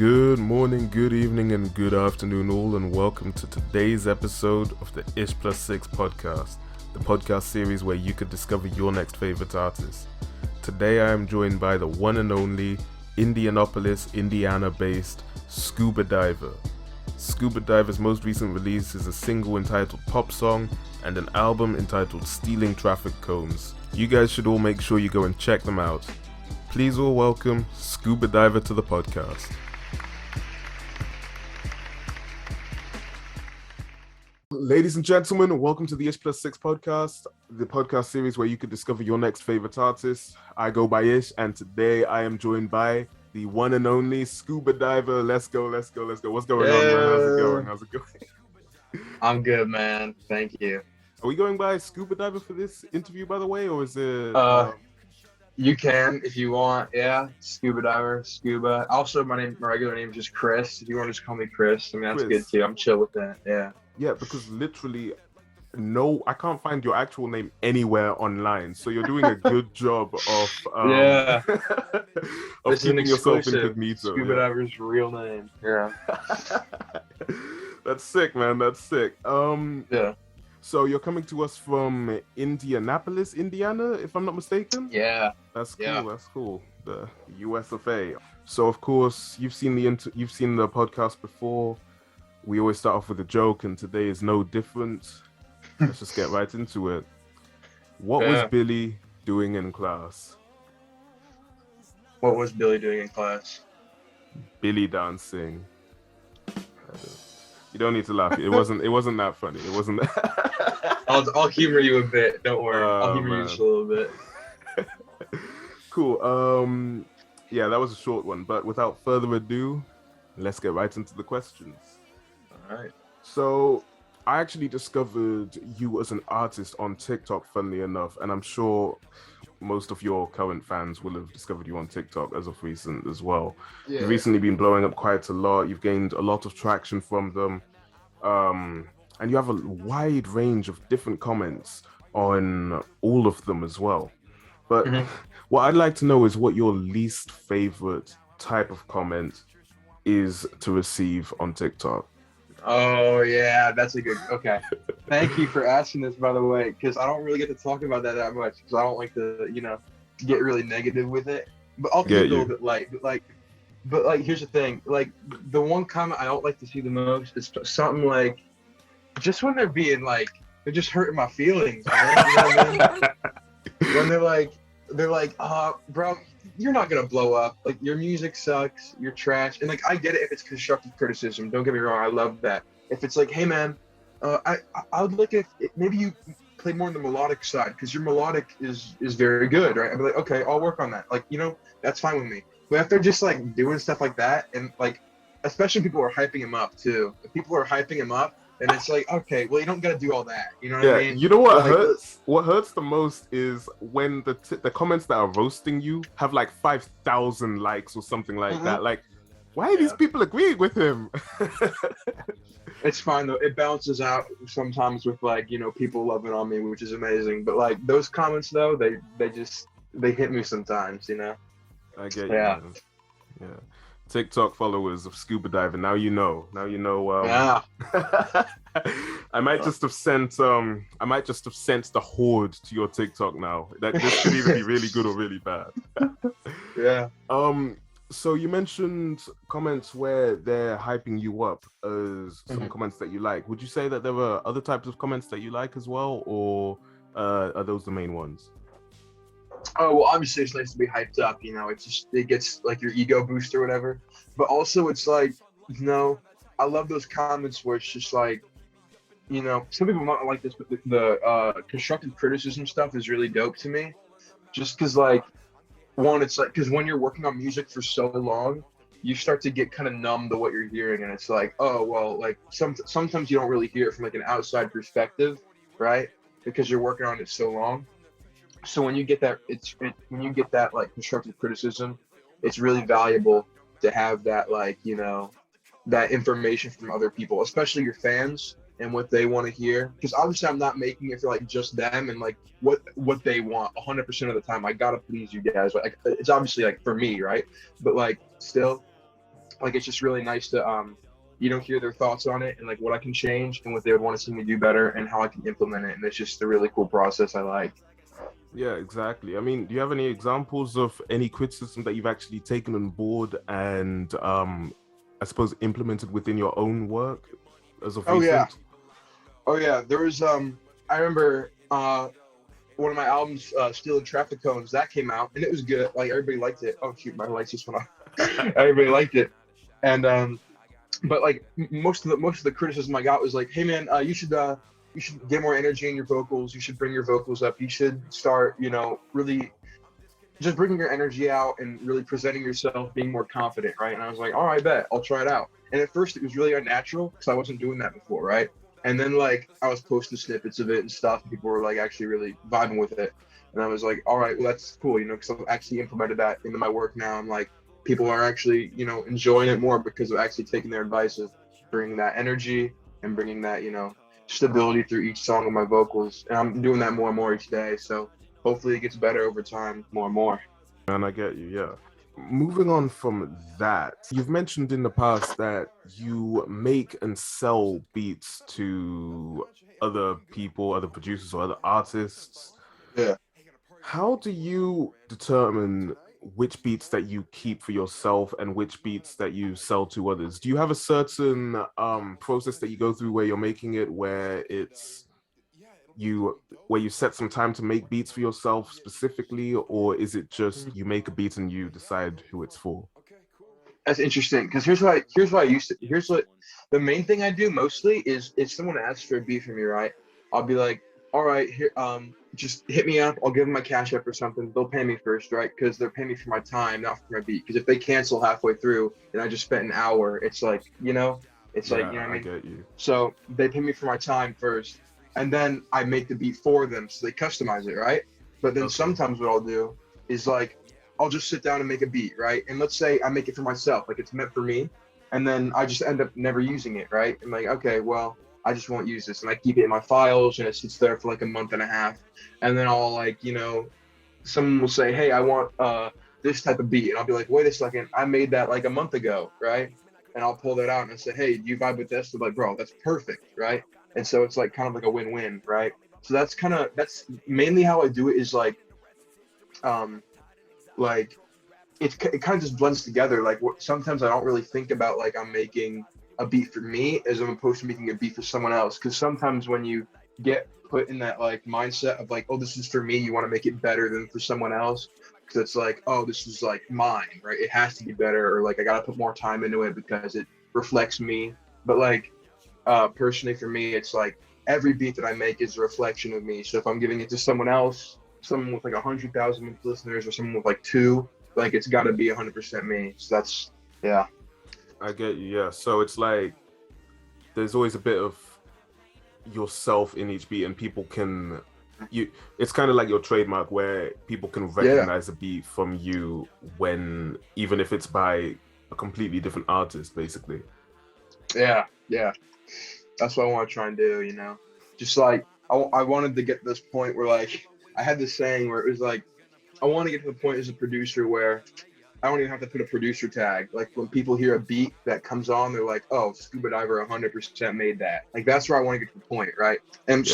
Good morning, good evening, and good afternoon, all, and welcome to today's episode of the IshPlusSix podcast, the podcast series where you could discover your next favorite artist. Today I am joined by the one and only Indianapolis, Indiana-based Scubadiver. Scubadiver's most recent release is a single entitled Pop Song and an album entitled Stealing Traffic Cones. You guys should all make sure you go and check them out. Please all welcome Scubadiver to the podcast. Ladies and gentlemen, welcome to the IshPlusSix podcast, the podcast series where you could discover your next favorite artist. I go by Ish, and today I am joined by the one and only Scubadiver. Let's go. What's going on, man? How's it going? I'm good, man. Thank you. Are we going by Scubadiver for this interview, by the way, or is it... You can if you want. Yeah, Scubadiver, Scuba. Also, my regular name is just Chris. If you want to just call me Chris, I mean, that's good too. I'm chill with that. Yeah. Yeah, because literally, I can't find your actual name anywhere online. So you're doing a good job of of keeping yourself incognito. Scubadiver's real name. Yeah. That's sick, man. That's sick. Yeah. So you're coming to us from Indianapolis, Indiana, if I'm not mistaken? Yeah. That's cool. Yeah. That's cool. The US of A. So of course you've seen the podcast before. We always start off with a joke, and today is no different. Let's just get right into it. What was Billy doing in class? What was Billy doing in class? Billy dancing. You don't need to laugh. It wasn't that funny. It wasn't that. I'll humor you a bit. Don't worry. I'll humor you just a little bit. Cool. Yeah, that was a short one. But without further ado, let's get right into the questions. All right. So I actually discovered you as an artist on TikTok, funnily enough, and I'm sure most of your current fans will have discovered you on TikTok as of recent as well. Yeah. You've recently been blowing up quite a lot. You've gained a lot of traction from them. And you have a wide range of different comments on all of them as well. But what I'd like to know is what your least favorite type of comment is to receive on TikTok. Oh yeah, that's a good. Okay, thank you for asking this, by the way, because I don't really get to talk about that much because I don't like to, get really negative with it. But I'll keep it a little bit light. But here's the thing. Like the one comment I don't like to see the most is something like, just when they're being like, they're just hurting my feelings, man. You know what I mean? When they're like, bro, you're not gonna blow up. Like your music sucks. You're trash. And like I get it if it's constructive criticism. Don't get me wrong. I love that. If it's like, hey man, I would like if maybe you play more on the melodic side because your melodic is very good, right? I'd be like, okay, I'll work on that. Like that's fine with me. But if they're just like doing stuff like that, and like especially people are hyping him up too. If people are hyping him up, and it's like, okay, well, you don't gotta do all that. You know what I mean? You know what hurts? What hurts the most is when the comments that are roasting you have like 5,000 likes or something like that. Like, why are these people agreeing with him? It's fine though. It balances out sometimes with like, people loving on me, which is amazing. But like those comments though, they hit me sometimes, I get you. Yeah. Man. Yeah. TikTok followers of Scubadiver. Now you know. I might just have sent the horde to your TikTok now. That this could either be really good or really bad. Yeah. So you mentioned comments where they're hyping you up as some comments that you like. Would you say that there were other types of comments that you like as well, or are those the main ones? Oh, well, obviously it's nice to be hyped up, it gets like your ego boost or whatever. But also it's like, I love those comments where it's just like, some people might not like this, but the constructive criticism stuff is really dope to me. Just because like, one, it's like, because when you're working on music for so long, you start to get kind of numb to what you're hearing. And it's like, oh, well, like sometimes you don't really hear it from like an outside perspective, right? Because you're working on it so long. So when you get that, when you get that like constructive criticism, it's really valuable to have that like that information from other people, especially your fans and what they want to hear. Because obviously I'm not making it for like just them and like what they want 100% of the time. I gotta please you guys. Like it's obviously like for me, right? But like still, like it's just really nice to hear their thoughts on it and like what I can change and what they would want to see me do better and how I can implement it. And it's just a really cool process I like. Yeah, exactly. I mean, do you have any examples of any criticism that you've actually taken on board and I suppose implemented within your own work as of recent? Oh yeah. There was I remember one of my albums, Stealing Traffic Cones, that came out and it was good. Like everybody liked it. Oh shoot, my lights just went off. Everybody liked it. And but like most of the criticism I got was like, hey man, you should get more energy in your vocals. You should bring your vocals up. You should start, really just bringing your energy out and really presenting yourself, being more confident, right? And I was like, all right, bet, I'll try it out. And at first it was really unnatural because I wasn't doing that before, right? And then like I was posting snippets of it and stuff, and people were like actually really vibing with it. And I was like, all right, well that's cool, because I've actually implemented that into my work now. I'm like, people are actually, enjoying it more because of actually taking their advice of bringing that energy and bringing that, stability through each song of my vocals. And I'm doing that more and more each day. So hopefully it gets better over time, more and more. And I get you, yeah. Moving on from that, you've mentioned in the past that you make and sell beats to other people, other producers or other artists. Yeah. How do you determine which beats that you keep for yourself and which beats that you sell to others? Do you have a certain process that you go through where you're making it, where you set some time to make beats for yourself specifically, or is it just you make a beat and you decide who it's for? That's interesting, because here's what the main thing I do mostly is if someone asks for a beat from me, right? I'll be like, all right, here, just hit me up. I'll give them my Cash App or something. They'll pay me first, right? Because they're paying me for my time, not for my beat. Because if they cancel halfway through and I just spent an hour, it's like, it's like, what I mean? Get you. So they pay me for my time first, and then I make the beat for them, so they customize it, right? But then sometimes what I'll do is like, I'll just sit down and make a beat, right? And let's say I make it for myself, like it's meant for me, and then I just end up never using it, right? I'm like, okay, well, I just won't use this, and I keep it in my files, and it sits there for like a month and a half, and then I'll like, someone will say, hey, I want this type of beat, and I'll be like, wait a second, I made that like a month ago, right? And I'll pull that out and I say, hey, do you vibe with this? They're like, bro, that's perfect, right? And so it's like kind of like a win-win, right? So that's mainly how I do it, is like it kind of just blends together. Like sometimes I don't really think about like I'm making a beat for me as opposed to making a beat for someone else. Because sometimes when you get put in that like mindset of like, oh, this is for me, you want to make it better than for someone else. Because it's like, oh, this is like mine, right? It has to be better, or like I gotta put more time into it because it reflects me. But like personally for me, it's like every beat that I make is a reflection of me. So if I'm giving it to someone else, someone with like 100,000 listeners, or someone with like 2, like it's got to be 100% me. So that's, yeah. I get you, yeah. So it's like there's always a bit of yourself in each beat, and people can it's kind of like your trademark where people can recognize a beat from you, when even if it's by a completely different artist, basically. Yeah That's what I want to try and do, just like I wanted to get to this point where like I had this saying where it was like, I want to get to the point as a producer where I don't even have to put a producer tag. Like when people hear a beat that comes on, they're like, oh, Scubadiver 100% made that. Like that's where I want to get to the point, right? And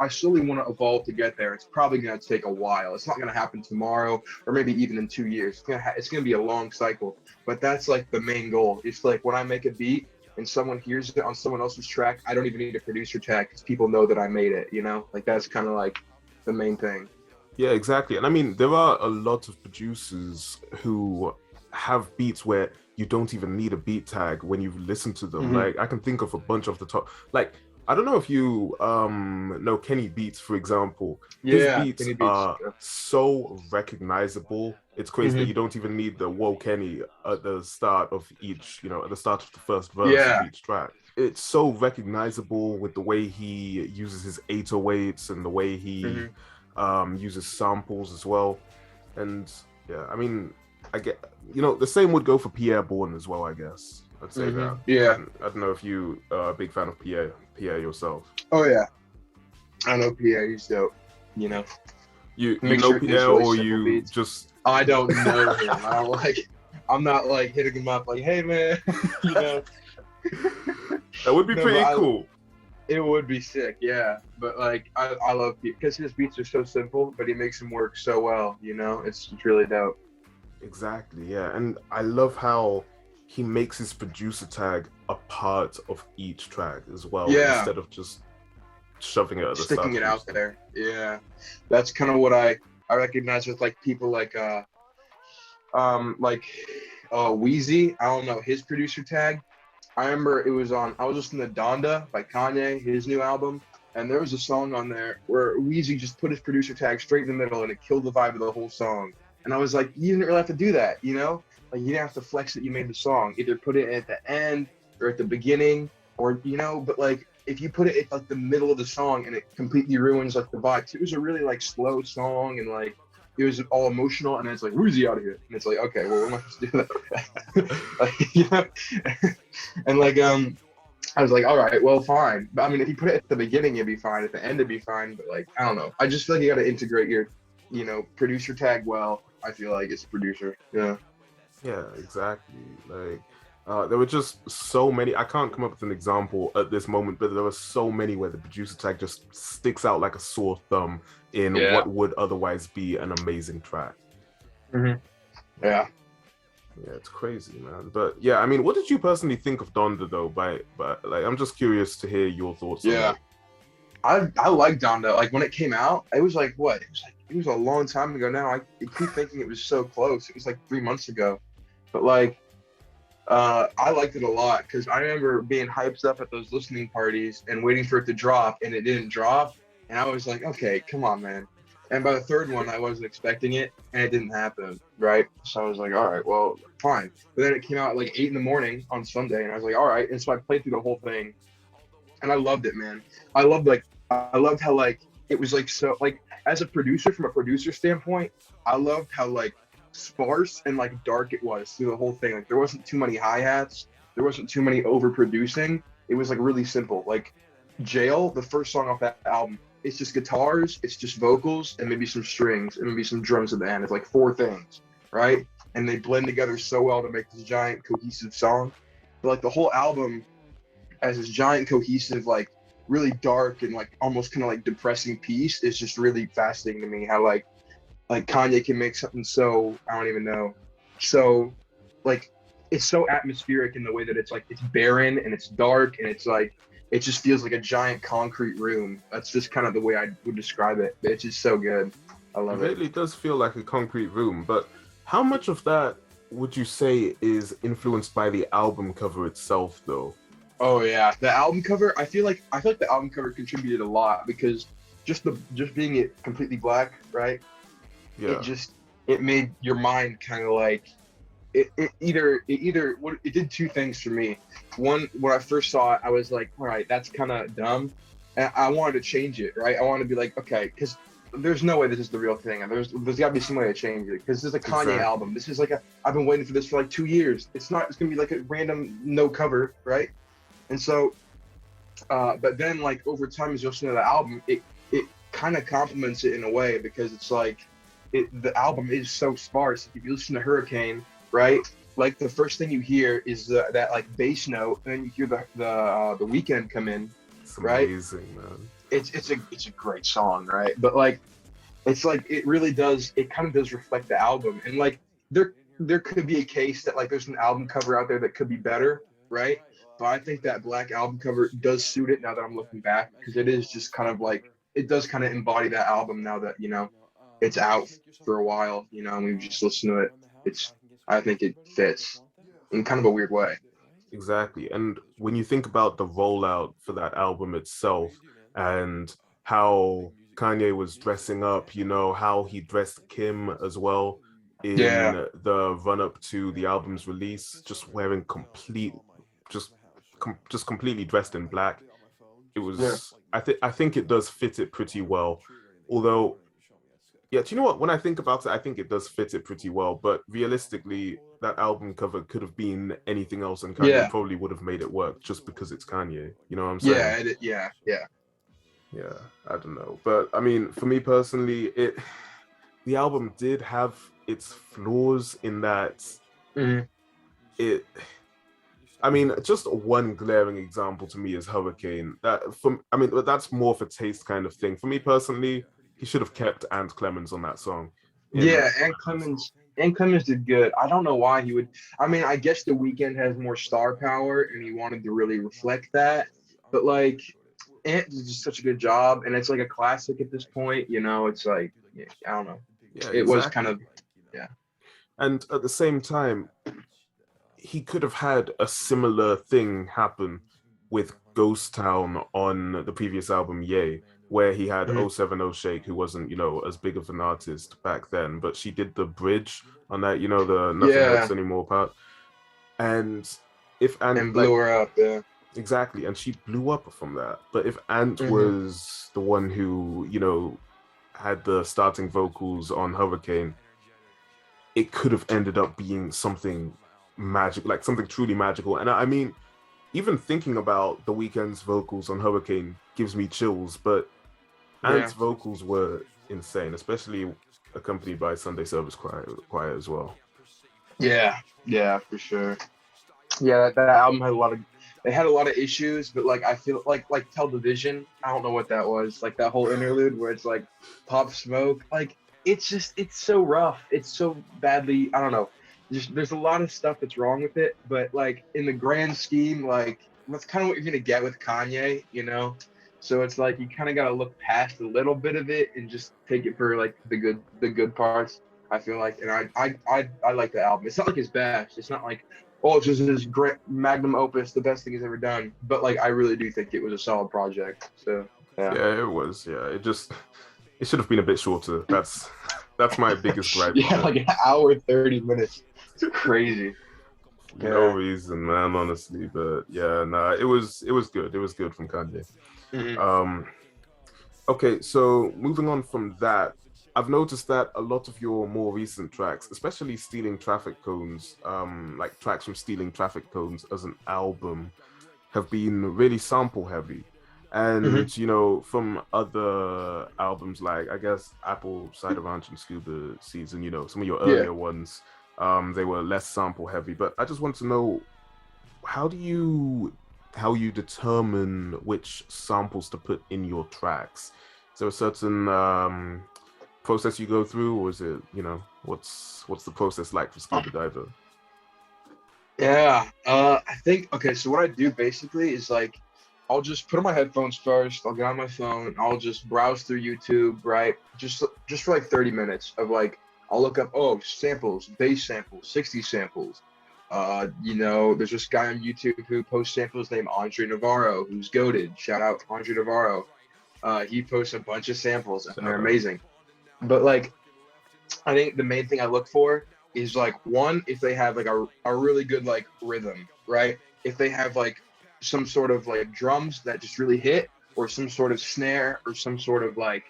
I slowly want to evolve to get there. It's probably going to take a while. It's not going to happen tomorrow, or maybe even in 2 years. It's going to be a long cycle. But that's like the main goal. It's like when I make a beat and someone hears it on someone else's track, I don't even need a producer tag because people know that I made it, Like that's kind of like the main thing. Yeah, exactly. And I mean, there are a lot of producers who have beats where you don't even need a beat tag when you listen to them. Like I can think of a bunch of the top, like, I don't know if you know Kenny Beats, for example. Yeah, his beats are so recognizable. It's crazy that you don't even need the whoa Kenny at the start of each, at the start of the first verse of each track. It's so recognizable with the way he uses his 808s and the way he uses samples as well. And yeah, I mean, I get, the same would go for Pierre Bourne as well, I guess. I'd say that. Yeah. I don't know if you are a big fan of Pierre yourself. Oh yeah, I know Pierre. He's dope. You know Pierre, or you just? I don't know him. I'm not like hitting him up like, hey man, you know. That would be No, but pretty cool. it would be sick, yeah. But like, I love because his beats are so simple, but he makes them work so well. You know, it's really dope. Exactly, yeah. And I love how he makes his producer tag a part of each track as well, Yeah, instead of just shoving it at the sticking start it of each out song. there. Yeah, that's kind of what I recognize with like people like Wheezy. I don't know his producer tag. I remember it was on. I was listening to Donda by Kanye, his new album, and there was a song on there where Weezy just put his producer tag straight in the middle, and it killed the vibe of the whole song. And I was like, you didn't really have to do that, you know? Like you didn't have to flex that you made the song. Either put it at the end or at the beginning, or you know. But like if you put it at like the middle of the song, and it completely ruins like the vibe. It was a really like slow song, and like it was all emotional, and then it's like, where's he out of here? And it's like, okay, well, what am I supposed to do that? Like, you know? And like I was like, all right, well, fine. But I mean, if you put it at the beginning, it'd be fine. At the end, it'd be fine. But like, I don't know. I just feel like you got to integrate your, producer tag well. I feel like it's producer. Yeah. Yeah, exactly. Like, there were just so many. I can't come up with an example at this moment, but there were so many where the producer tag just sticks out like a sore thumb in Yeah. what would otherwise be an amazing track. Mm-hmm. Yeah. Yeah, it's crazy, man. But yeah, I mean, what did you personally think of Donda though? But like, I'm just curious to hear your thoughts on Yeah. it. I like Donda. Like when it came out, it was like what? It was a long time ago now. I keep thinking it was so close. It was like 3 months ago. But like I liked it a lot because I remember being hyped up at those listening parties and waiting for it to drop, and it didn't drop. And I was like, okay, come on, man. And by the third one, I wasn't expecting it, and it didn't happen, right? So I was like, all right, well, fine. But then it came out at like 8 in the morning on Sunday, and I was like, all right. And so I played through the whole thing, and I loved it, man. I loved how like it was like so like as a producer from a producer standpoint, I loved how like sparse and like dark it was through the whole thing. Like there wasn't too many hi-hats, there wasn't too many overproducing. It was like really simple. Like Jail, the first song off that album, it's just guitars, it's just vocals, and maybe some strings, and maybe some drums at the end. It's like four things, right? And they blend together so well to make this giant cohesive song. But like the whole album as this giant cohesive like really dark and like almost kind of like depressing piece is just really fascinating to me how like Kanye can make something so I don't even know so like it's so atmospheric in the way that it's like it's barren and it's dark and it's like it just feels like a giant concrete room. That's just kind of the way I would describe it. It's just so good. I It love it. really does feel like a concrete room, but how much of that would you say is influenced by the album cover itself, though? Oh yeah, the album cover. I feel like the album cover contributed a lot because just being it completely black, right? it Yeah, just it made your mind kind of like it did two things for me. One, when I first saw it, I was like, all right, that's kind of dumb, and I wanted to change it, right? I wanted to be like, okay, because there's no way this is the real thing, and there's got to be some way to change it because this is a Kanye exactly. album. This is like a I've been waiting for this for like 2 years. It's not. It's gonna be like a random no cover, right? And so but then like over time as you listen to the album, it kind of complements it in a way because it's like the album is so sparse. If you listen to Hurricane, right? Like the first thing you hear is that like bass note, and then you hear the weekend come in, It's right? amazing, man. It's a great song, right? But like it's like it kind of does reflect the album, and like there could be a case that like there's an album cover out there that could be better, right? But I think that black album cover does suit it now that I'm looking back because it is just kind of like it does kind of embody that album now that it's out for a while, and we've just listened to it. It's I think it fits in kind of a weird way. Exactly. And when you think about the rollout for that album itself and how Kanye was dressing up, how he dressed Kim as well in Yeah, the run up to the album's release, just wearing just just completely dressed in black. It yeah, was I think it does fit it pretty well. Although yeah, do you know what? When I think about it, I think it does fit it pretty well. But realistically, that album cover could have been anything else, and Kanye yeah, probably would have made it work just because it's Kanye. You know what I'm saying? yeah. Yeah, I don't know. But I mean, for me personally, the album did have its flaws in that Mm-hmm. It, I mean, just one glaring example to me is Hurricane. But that's more of a taste kind of thing. For me personally, he should have kept Ant Clemens on that song. Yeah, and Clemens did good. I don't know why he would. I mean, I guess The Weeknd has more star power, and he wanted to really reflect that. But like, Ant did just such a good job, and it's like a classic at this point. You know, it's like, yeah, I don't know. Yeah, It was kind exactly. of, yeah, And at the same time, he could have had a similar thing happen with Ghost Town on the previous album, Yay, where he had Mhm. 070 Shake, who wasn't, as big of an artist back then, but she did the bridge on that, the Nothing Hurts Yeah, Anymore part. And if Ant, and like, blew her up. Yeah. exactly, and she blew up from that. But if Ant Hmm. was the one who, had the starting vocals on Hurricane, it could have ended up being something magic, like something truly magical. And I mean, even thinking about The Weeknd's vocals on Hurricane gives me chills, but Yeah. Ant's vocals were insane, especially accompanied by Sunday Service choir as well. Yeah. Yeah, for sure. Yeah, that album had a lot of they had a lot of issues, but like I feel like Tell Division, I don't know what that was. Like that whole interlude where it's like Pop Smoke, like it's so rough. It's so badly, I don't know. Just there's a lot of stuff that's wrong with it, but like in the grand scheme, like that's kind of what you're gonna get with Kanye, you know? So it's like you kind of gotta look past a little bit of it and just take it for like the good parts. I feel like, and I like the album. It's not like it's best. It's not like oh, it's just this great magnum opus, the best thing he's ever done. But like, I really do think it was a solid project. So yeah, Yeah, it was. Yeah, it should have been a bit shorter. That's my biggest gripe with yeah, it. like an hour 30 minutes. It's crazy. No Yeah. reason, man, honestly. But yeah, nah, it was good. It was good from Kanye. Hmm. Um, okay, so moving on from that, I've noticed that a lot of your more recent tracks, especially Stealing Traffic Cones, like tracks from Stealing Traffic Cones as an album, have been really sample heavy. Hmm. And, from other albums like, I guess, Apple Cider Ranch and Scuba Season, some of your Yeah. earlier ones, they were less sample heavy. But I just want to know, how do you how you determine which samples to put in your tracks? Is there a certain process you go through, or is it, what's the process like for Scubadiver? Yeah. I think okay. So what I do basically is like, I'll just put on my headphones first. I'll get on my phone. I'll just browse through YouTube, right? Just for like 30 minutes of like, I'll look up samples, bass samples, 60 samples. There's this guy on YouTube who posts samples named Andre Navarro, who's goated. Shout out Andre Navarro. He posts a bunch of samples and they're Shout out. amazing. But like, I think the main thing I look for is like one, if they have like a really good like rhythm, right? If they have like some sort of like drums that just really hit, or some sort of snare, or some sort of like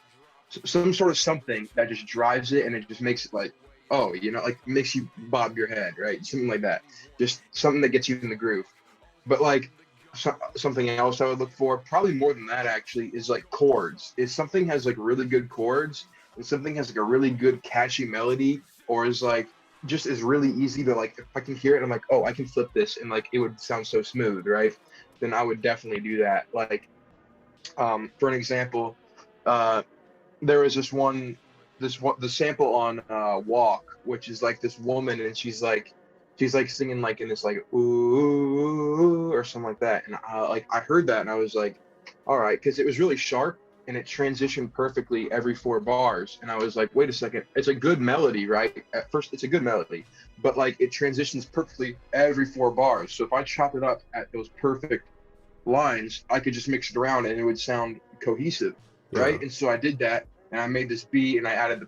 some sort of something that just drives it and it just makes it like, oh, like makes you bob your head, right? Something like that. Just something that gets you in the groove. But like something else I would look for, probably more than that actually, is like chords. If something has like really good chords and something has like a really good catchy melody, or is like just is really easy to like, if I can hear it, I'm like, oh, I can flip this and like it would sound so smooth, right? Then I would definitely do that. Like, for an example, uh, there was the sample on Walk, which is like this woman and she's like singing like in this like ooh or something like that. And like I heard that and I was like, all right, because it was really sharp and it transitioned perfectly every 4 bars. And I was like, wait a second, it's a good melody, right? At first it's a good melody, but like it transitions perfectly every 4 bars. So if I chop it up at those perfect lines, I could just mix it around and it would sound cohesive, Yeah. right? And so I did that, and I made this beat, and I added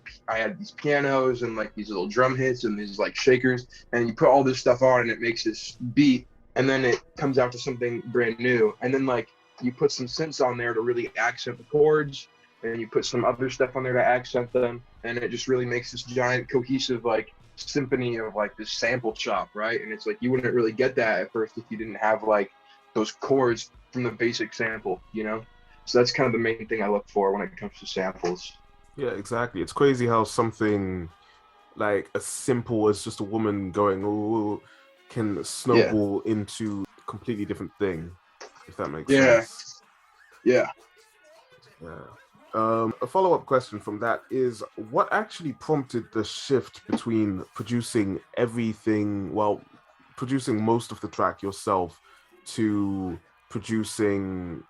these pianos and like these little drum hits and these like shakers, and you put all this stuff on, and it makes this beat, and then it comes out to something brand new, and then like you put some synths on there to really accent the chords, and you put some other stuff on there to accent them, and it just really makes this giant cohesive like symphony of like this sample chop, right? And it's like you wouldn't really get that at first if you didn't have like those chords from the basic sample. So that's kind of the main thing I look for when it comes to samples. Yeah, exactly. It's crazy how something like as simple as just a woman going "ooh" can Yeah. snowball into a completely different thing, if that makes Yeah. sense. Yeah. Yeah. A follow-up question from that is, what actually prompted the shift between producing everything, well, producing most of the track yourself, to producing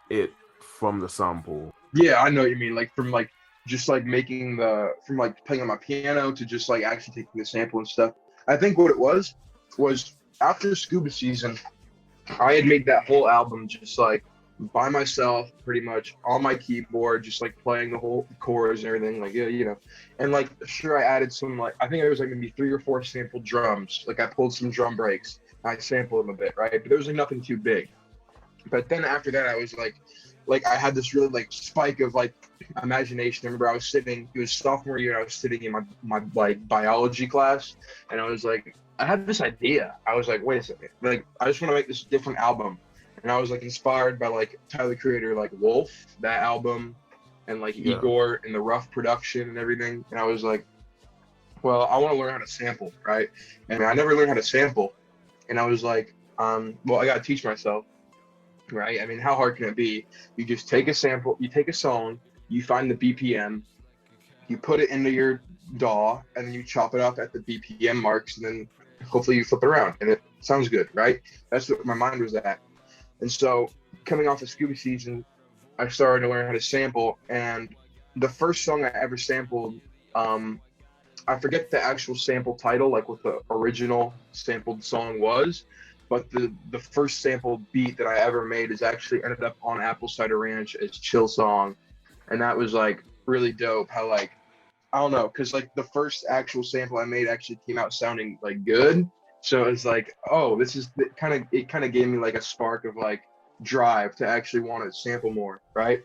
it from the sample? Yeah, I know what you mean. Like from like just like making the from like playing on my piano to just like actually taking the sample and stuff. I think what it was after Scuba Season, I had made that whole album just like by myself, pretty much on my keyboard, just like playing the whole chords and everything, like yeah, and like sure I added some like I think there was like maybe 3 or 4 sampled drums. Like I pulled some drum breaks, I sampled them a bit, right? But there was like nothing too big. But then after that, I was like I had this really like spike of like imagination. I remember I was sitting, it was sophomore year, I was sitting in my like biology class, and I was like, I had this idea. I was like, wait a second, like I just want to make this different album. And I was like inspired by like Tyler the Creator, like Wolf, that album, and like Yeah. Igor and the rough production and everything. And I was like, well, I want to learn how to sample, right? And I never learned how to sample. And I was like, well, I got to teach myself, right? I mean, how hard can it be? You just take a sample, you take a song, you find the BPM, you put it into your DAW, and then you chop it up at the BPM marks, and then hopefully you flip it around, and it sounds good, right? That's what my mind was at. And so, coming off of Scuba Season, I started to learn how to sample, and the first song I ever sampled, I forget the actual sample title, like what the original sampled song was, but the first sampled beat that I ever made is actually ended up on Apple Cider Ranch as Chill Song, and that was like really dope. How like I don't know, because like the first actual sample I made actually came out sounding like good, so it's like, oh, this is it kind of gave me like a spark of like drive to actually want to sample more, right?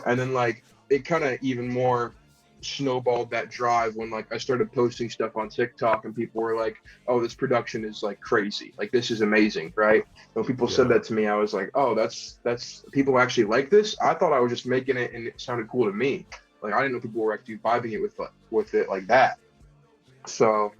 And then like it kind of even more snowballed that drive when like I started posting stuff on TikTok and people were like, "Oh, this production is like crazy. Like this is amazing, right?" When people said Yeah. that to me, I was like, "Oh, that's people actually like this." I thought I was just making it and it sounded cool to me. Like I didn't know people were actually vibing it with it like that. So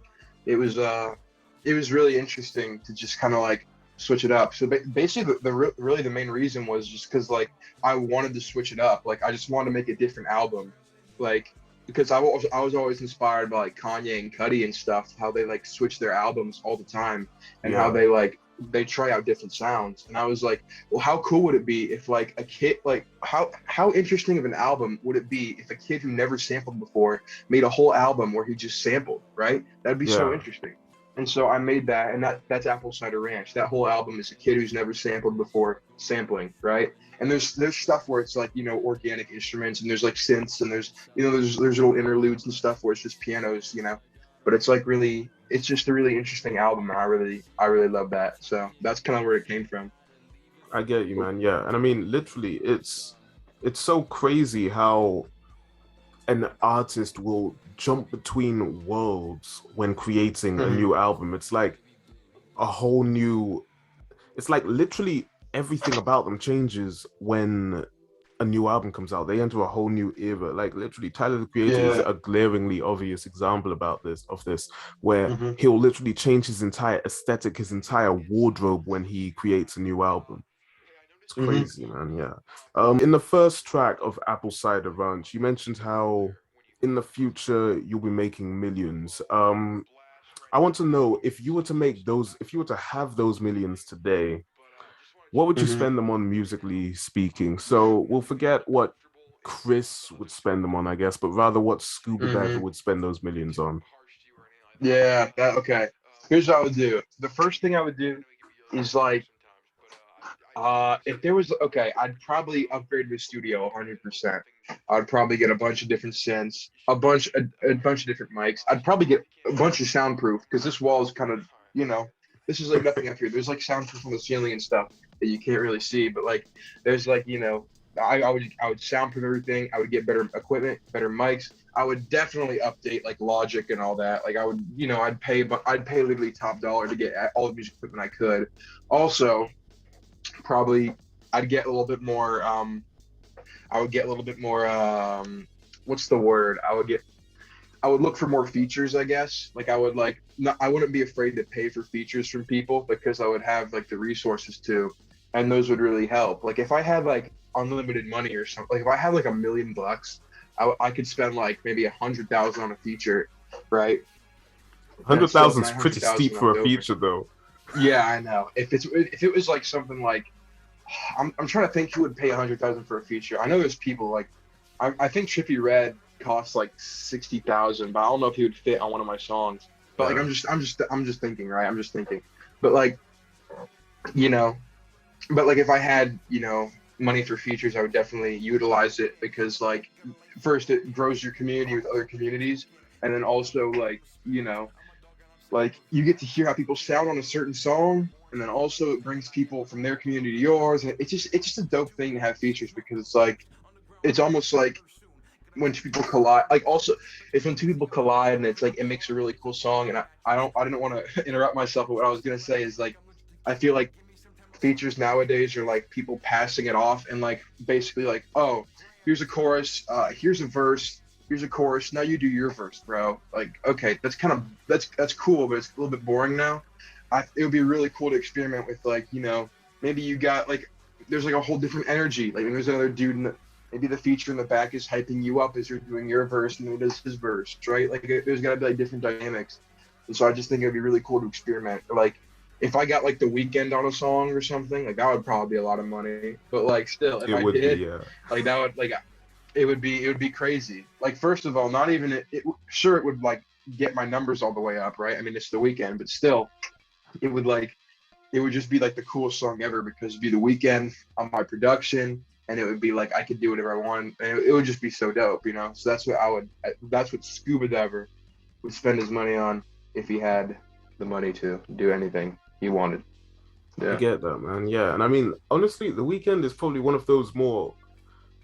it was really interesting to just kind of like switch it up. So basically, really the main reason was just because like I wanted to switch it up. Like I just wanted to make a different album, like because I was always inspired by like Kanye and Cudi and stuff, how they like switch their albums all the time, and how Yeah. they try out different sounds. And I was like, well, how cool would it be if like a kid like how interesting of an album would it be if a kid who never sampled before made a whole album where he just sampled, right? That'd be so Yeah. interesting. And so I made that, and that's Apple Cider Ranch. That whole album is a kid who's never sampled before sampling, right? And there's stuff where it's like organic instruments, and there's like synths, and there's little interludes and stuff where it's just pianos, but it's like really it's just a really interesting album, and I really love that. So that's kind of where it came from. I get you, man. Yeah. And I mean, literally, it's so crazy how an artist will jump between worlds when creating a Hmm. new album. It's like a whole new, it's like literally everything about them changes when a new album comes out. They enter a whole new era. Like literally, Tyler the Creator is Yeah. a glaringly obvious example of this, where Hmm. he'll literally change his entire aesthetic, his entire wardrobe when he creates a new album. It's Hmm. crazy, man. Yeah. In the first track of Apple Cider Ranch, you mentioned how in the future you'll be making millions. I want to know, if you were to have those millions today, what would you Hmm. spend them on musically speaking? So we'll forget what Chris would spend them on, I guess, but rather what Scubadiver Hmm. would spend those millions on. Yeah. Okay. Here's what I would do. The first thing I would do is like if there was okay, I'd probably upgrade the studio 100%. I'd probably get a bunch of different synths, a bunch of different mics. I'd probably get a bunch of soundproof because this wall is kind of, this is like nothing up here. There's like soundproof on the ceiling and stuff that you can't really see, but like there's like, I would soundproof everything. I would get better equipment, better mics. I would definitely update like Logic and all that. Like I would, I'd pay literally top dollar to get all the music equipment I could. Also, probably I'd get a little bit more I would get a little bit more what's the word? I would look for more features, I guess. Like I would like not, I wouldn't be afraid to pay for features from people because I would have like the resources to, and those would really help. Like if I had like unlimited money or something, like if I had like $1 million, I could spend like maybe 100,000 on a feature, right? And it's still 100,000 is pretty steep 900,000 for left a over. feature, though. Yeah, I know. If it was like something like, I'm trying to think who would pay 100,000 for a feature. I know there's people like, I think Trippie Redd costs like 60,000, but I don't know if he would fit on one of my songs. But like Yeah. I'm just thinking, right? I'm just thinking. But like, you know, but like if I had, money for features, I would definitely utilize it because like first it grows your community with other communities, and then also like, like you get to hear how people sound on a certain song, and then also it brings people from their community to yours, and it's just a dope thing to have features because it's like it's almost like when two people collide, like also it's when two people collide and it's like it makes a really cool song. And I didn't want to interrupt myself, but what I was gonna say is like I feel like features nowadays are like people passing it off and like basically like, oh, here's a chorus, here's a verse, here's a chorus, now you do your verse, bro. Like, okay, that's cool, but it's a little bit boring now. It would be really cool to experiment with like, maybe you got like there's like a whole different energy. Like maybe there's another dude maybe the feature in the back is hyping you up as you're doing your verse and then does his verse, right? Like there's gotta be like different dynamics. And so I just think it'd be really cool to experiment. Like if I got like the weekend on a song or something, like that would probably be a lot of money. But like still, if It I would did, be, yeah. like that would like it would be crazy. Like first of all, not even sure it would like get my numbers all the way up, right? I mean it's the weekend, but still, it would like it would just be like the coolest song ever because it'd be the weekend on my production, and it would be like I could do whatever I want, and it would just be so dope, So that's what that's what Scubadiver would spend his money on if he had the money to do anything he wanted. I Yeah. get that, man. Yeah. And I mean, honestly, The Weeknd is probably one of those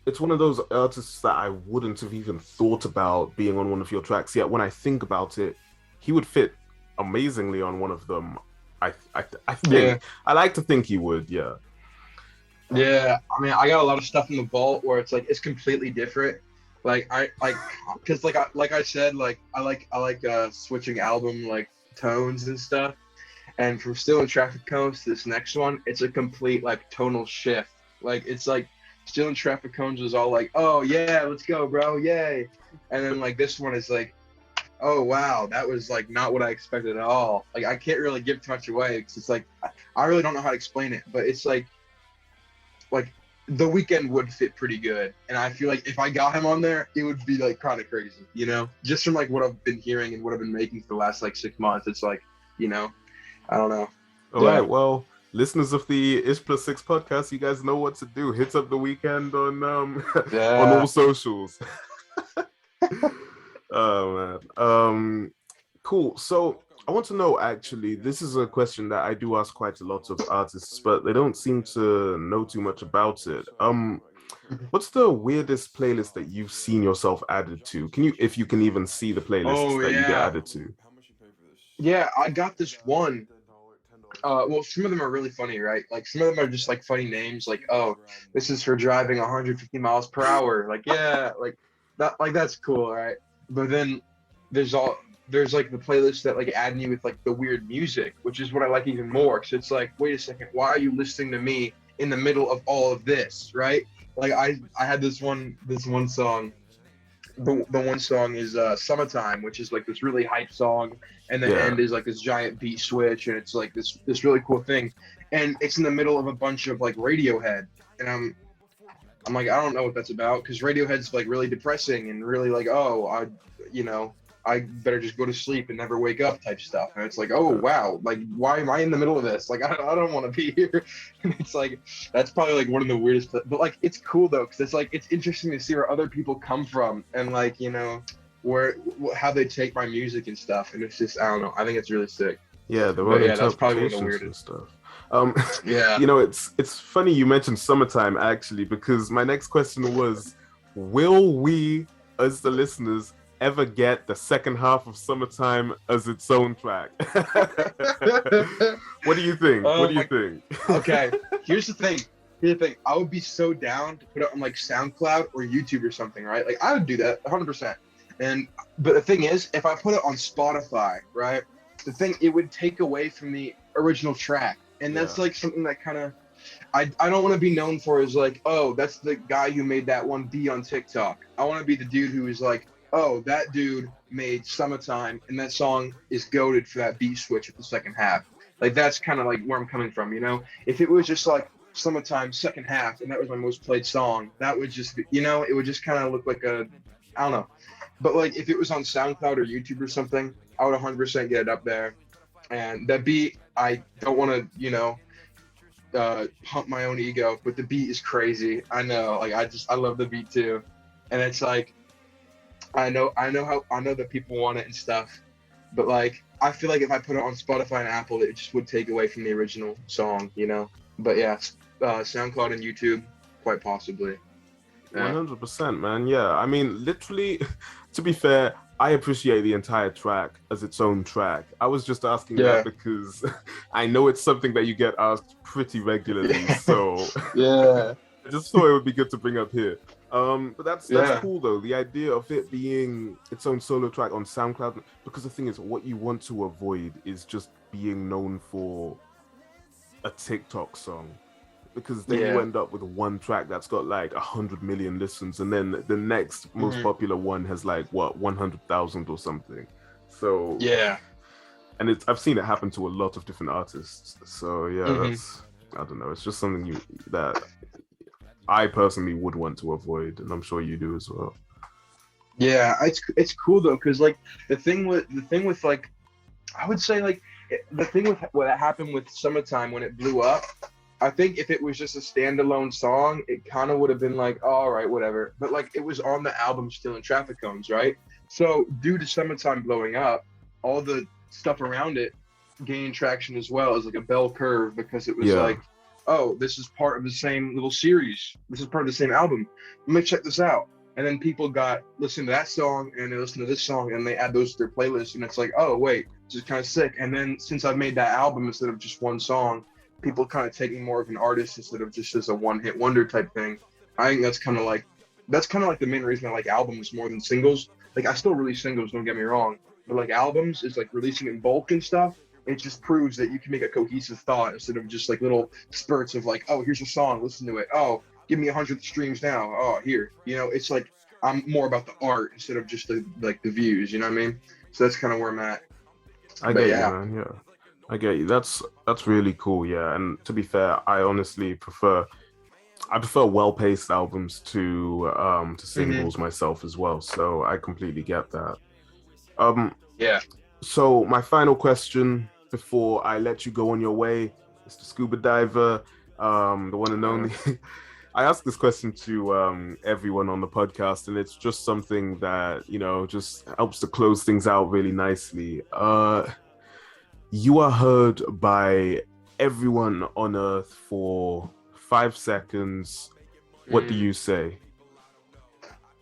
it's one of those artists that I wouldn't have even thought about being on one of your tracks. Yet when I think about it, he would fit amazingly on one of them. I think. Yeah. I like to think he would, yeah. Yeah. I mean, I got a lot of stuff in the vault where it's like it's completely different. Like I like because like I said, like I like switching album like tones and stuff. And from Still in Traffic Cones to this next one, it's a complete like tonal shift. Like it's like Still in Traffic Cones was all like, oh yeah, let's go, bro, yay. And then like this one is like, oh wow, that was like not what I expected at all. Like I can't really give too much away because it's like I really don't know how to explain it, but it's like The Weeknd would fit pretty good, and I feel like if I got him on there, it would be like kind of crazy, Just from like what I've been hearing and what I've been making for the last like 6 months, it's like, I don't know. All right, well, listeners of the IshPlusSix podcast, you guys know what to do. Hit up The Weeknd on on all socials. Oh man. Cool. So I want to know, actually, this is a question that I do ask quite a lot of artists, but they don't seem to know too much about it. What's the weirdest playlist that you've seen yourself added to? If you can even see the playlists that you get added to? Yeah, I got this one. Well, some of them are really funny, right? Like some of them are just like funny names, like, oh, this is for driving 150 miles per hour. Like, yeah, like that, like that's cool, right? But then there's like the playlist that like add me with like the weird music, which is what I like even more. Cause it's like, wait a second, why are you listening to me in the middle of all of this, right? Like I had this one song. The one song is "Summatime," which is like this really hype song, and the end is like this giant beat switch, and it's like this really cool thing, and it's in the middle of a bunch of like Radiohead, and I'm like, I don't know what that's about because Radiohead's like really depressing and really like, oh, I better just go to sleep and never wake up type stuff. And it's like, oh wow, like why am I in the middle of this? Like I don't want to be here. And it's like that's probably like one of the weirdest, but like it's cool though because it's like it's interesting to see where other people come from and like how they take my music and stuff. And it's just I don't know. I think it's really sick. Yeah, the own that's probably one of the weirdest weirdest stuff. Yeah. It's funny you mentioned Summertime actually because my next question was, will we as the listeners ever get the second half of Summertime as its own track? What do you think? Okay, here's the thing. I would be so down to put it on like SoundCloud or YouTube or something, right? Like I would do that 100%. But the thing is, if I put it on Spotify, right, it would take away from the original track, and that's like something that kind of I don't want to be known for is like, oh, that's the guy who made that one beat on TikTok. I want to be the dude who is like, oh, that dude made Summertime, and that song is goated for that beat switch at the second half. Like that's kind of like where I'm coming from, you know. If it was just like Summertime second half, and that was my most played song, that would just be, you know, it would just kind of look like I don't know. But like if it was on SoundCloud or YouTube or something, I would 100% get it up there. And that beat, I don't want to, you know, pump my own ego, but the beat is crazy. I know, like I love the beat too, and it's like I know that people want it and stuff, but like I feel like if I put it on Spotify and Apple, it just would take away from the original song, you know. But yeah, SoundCloud and YouTube, quite possibly. 100%, man. Yeah, I mean, literally, to be fair, I appreciate the entire track as its own track. I was just asking that because I know it's something that you get asked pretty regularly. So yeah, I just thought it would be good to bring up here. But that's cool though. The idea of it being its own solo track on SoundCloud, because the thing is, what you want to avoid is just being known for a TikTok song. Because then you end up with one track that's got like 100 million listens, and then the next most popular one has like 100,000 or something. So and I've seen it happen to a lot of different artists. So that's, I don't know, it's just something that I personally would want to avoid, and I'm sure you do as well. Yeah, it's cool though, because like the thing with like, I would say like the thing with what happened with Summertime when it blew up. I think if it was just a standalone song, it kind of would have been like, oh, all right, whatever. But like it was on the album still in Traffic Cones, right? So due to Summertime blowing up, all the stuff around it gained traction as well as like a bell curve, because it was like, oh, this is part of the same little series. This is part of the same album. Let me check this out. And then people listen to that song and they listen to this song and they add those to their playlist. And it's like, oh, wait, this is kind of sick. And then since I've made that album instead of just one song, people kind of taking more of an artist instead of just as a one-hit wonder type thing. I think that's kind of like the main reason I like albums more than singles. Like I still release singles, don't get me wrong, but like albums is like releasing in bulk and stuff. It just proves that you can make a cohesive thought instead of just like little spurts of like, oh, here's a song, listen to it. Oh, give me 100 streams now. Oh, here, you know, it's like I'm more about the art instead of just the views. You know what I mean? So that's kind of where I'm at. I get you, man. Yeah. I get you. That's really cool, yeah. And to be fair, I honestly prefer well-paced albums to singles myself as well. So I completely get that. So my final question before I let you go on your way, Mr. Scubadiver, the one and only. I ask this question to everyone on the podcast, and it's just something that, you know, just helps to close things out really nicely. You are heard by everyone on Earth for 5 seconds. What do you say?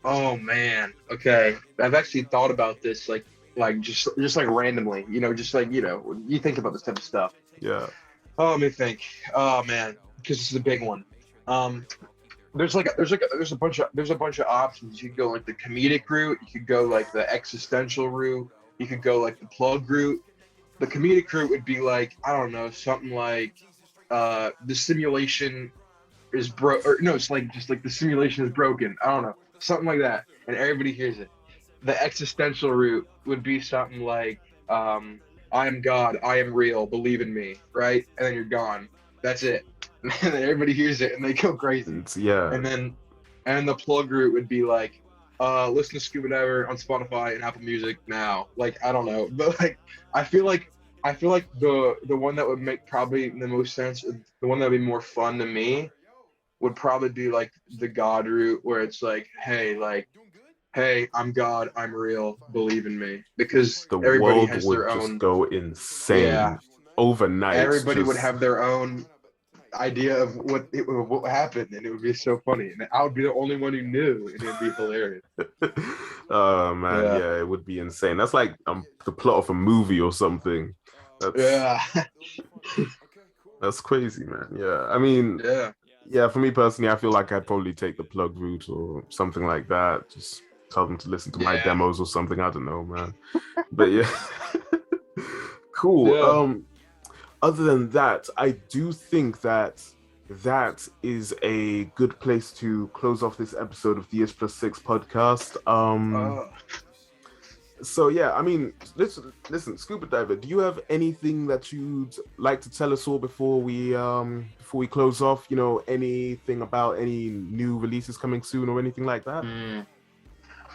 Oh man. Okay. I've actually thought about this like just like randomly, you know, just like, you know, you think about this type of stuff. Yeah. Oh, let me think. Oh man, because this is a big one. There's a bunch of options. You could go like the comedic route, you could go like the existential route, you could go like the plug route. The comedic route would be like, I don't know, something like the simulation is it's like just like the simulation is broken. I don't know, something like that, and everybody hears it. The existential route would be something like I am God, I am real, believe in me, right? And then you're gone. That's it. And then everybody hears it and they go crazy. And the plug route would be like, listen to Scubadiver on Spotify and Apple Music now. Like, I don't know, but like I feel like the one that would make probably the most sense, the one that would be more fun to me, would probably be like the God route, where it's like, hey, I'm God, I'm real, believe in me, because the everybody world has would their just own go insane overnight. Everybody would have their own idea of what happened, and it would be so funny, and I would be the only one who knew, and it would be hilarious. Oh man, yeah, it would be insane. That's like the plot of a movie or something. That's crazy, man. Yeah, I mean, yeah, for me personally, I feel like I'd probably take the plug route or something like that. Just tell them to listen to my demos or something. I don't know, man. But yeah, cool. Yeah. Other than that, I do think that is a good place to close off this episode of the IshPlusSix podcast. So yeah, I mean, listen, Scubadiver, do you have anything that you'd like to tell us all before we close off? You know, anything about any new releases coming soon or anything like that?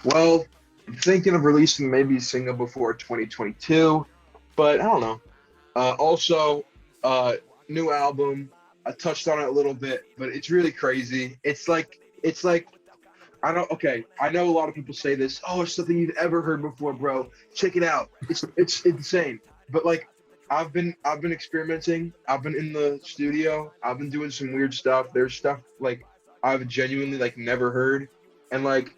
Well, I'm thinking of releasing maybe a single before 2022, but I don't know. Also, new album. I touched on it a little bit, but it's really crazy. It's like I know a lot of people say this. Oh, it's something you've ever heard before, bro. Check it out. It's insane. But like, I've been experimenting. I've been in the studio. I've been doing some weird stuff. There's stuff like I've genuinely like never heard, and like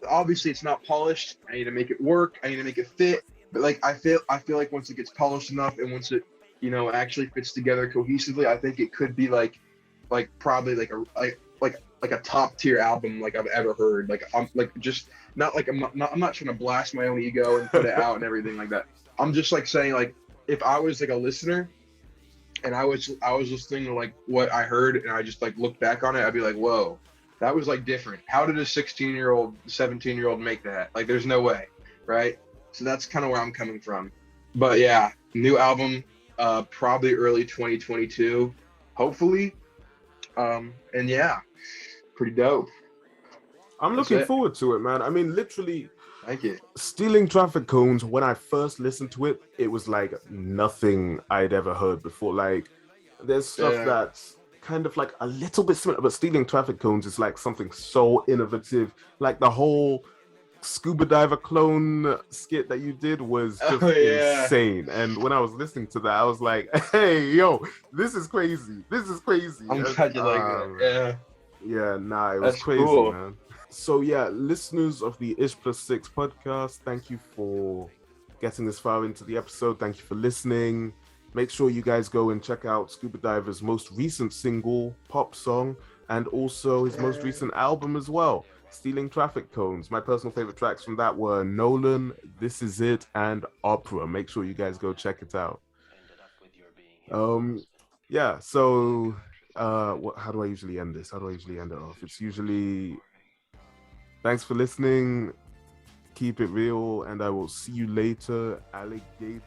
obviously it's not polished. I need to make it work. I need to make it fit. But like I feel like once it gets polished enough and once it actually fits together cohesively, I think it could be like probably like a top tier album like I've ever heard. Like I'm like just not like I'm not trying to blast my own ego and put it out and everything like that. I'm just like saying like if I was like a listener and I was listening to like what I heard and I just like look back on it, I'd be like, whoa, that was like different. How did a 16-year-old, 17-year-old make that? Like there's no way, right? So that's kind of where I'm coming from. But yeah, new album, probably early 2022, hopefully. And yeah, pretty dope. I'm looking forward to it, man. I mean, literally, thank you. Stealing Traffic Cones, when I first listened to it, it was like nothing I'd ever heard before. Like, there's stuff that's kind of like a little bit similar, but Stealing Traffic Cones is like something so innovative. Like the whole Scubadiver clone skit that you did was just insane. And when I was listening to that, I was like, hey, yo, this is crazy. I'm glad you like it. Yeah, nah, it was crazy, cool, man. So yeah, listeners of the IshPlusSix podcast, thank you for getting this far into the episode. Thank you for listening. Make sure you guys go and check out Scubadiver's most recent single, Pop Song, and also his most recent album as well, Stealing Traffic Cones. My personal favorite tracks from that were Nolan, This Is It, and Opera. Make sure you guys go check it out. Yeah, so how do I usually end this? How do I usually end it off? It's usually thanks for listening, keep it real, and I will see you later, alligators.